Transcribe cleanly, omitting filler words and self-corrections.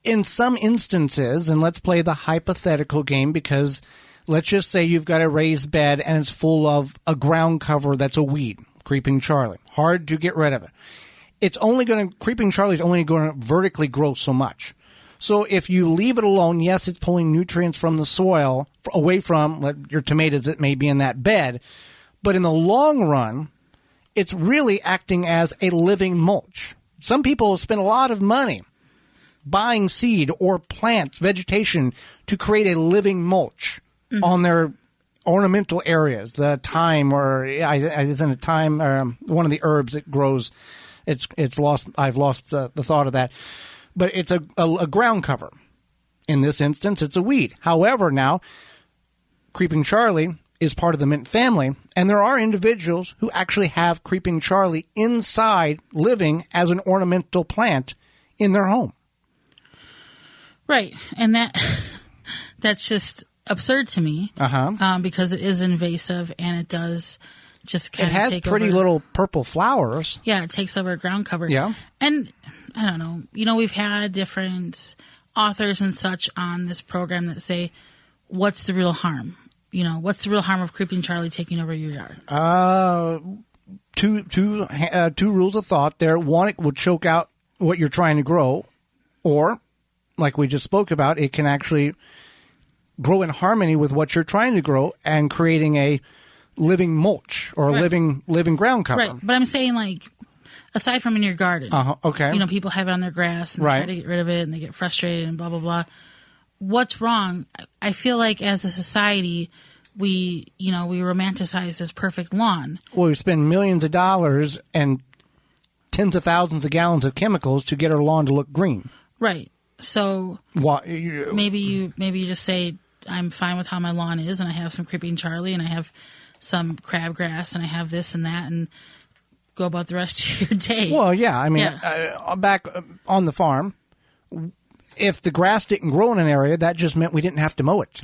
in some instances, and let's play the hypothetical game, because let's just say you've got a raised bed and it's full of a ground cover that's a weed, Creeping Charlie. Hard to get rid of it. Creeping Charlie's only going to vertically grow so much. So if you leave it alone, yes, it's pulling nutrients from the soil away from your tomatoes that may be in that bed. But in the long run, it's really acting as a living mulch. Some people spend a lot of money buying seed or plant vegetation to create a living mulch on their ornamental areas. The thyme, isn't it thyme? One of the herbs that grows. It's lost. I've lost the thought of that. But it's a ground cover. In this instance, it's a weed. However, now, Creeping Charlie is part of the mint family, and there are individuals who actually have Creeping Charlie inside, living as an ornamental plant in their home. Right, and that's just absurd to me, because it is invasive and it does just kind of take over. It has pretty little purple flowers. Yeah, it takes over ground cover. Yeah, and I don't know. We've had different authors and such on this program that say, "What's the real harm?" What's the real harm of Creeping Charlie taking over your yard? Two rules of thought there. One, it will choke out what you're trying to grow, or, like we just spoke about, it can actually grow in harmony with what you're trying to grow and creating a living mulch or living ground cover. Right, but I'm saying, aside from in your garden, okay, people have it on their grass and they try to get rid of it and they get frustrated and blah blah blah. What's wrong? I feel like as a society, we romanticize this perfect lawn. Well, we spend millions of dollars and tens of thousands of gallons of chemicals to get our lawn to look green. Right. So maybe you just say, I'm fine with how my lawn is, and I have some Creeping Charlie, and I have some crabgrass, and I have this and that, and go about the rest of your day. Well, yeah. I mean, back on the farm, if the grass didn't grow in an area, that just meant we didn't have to mow it.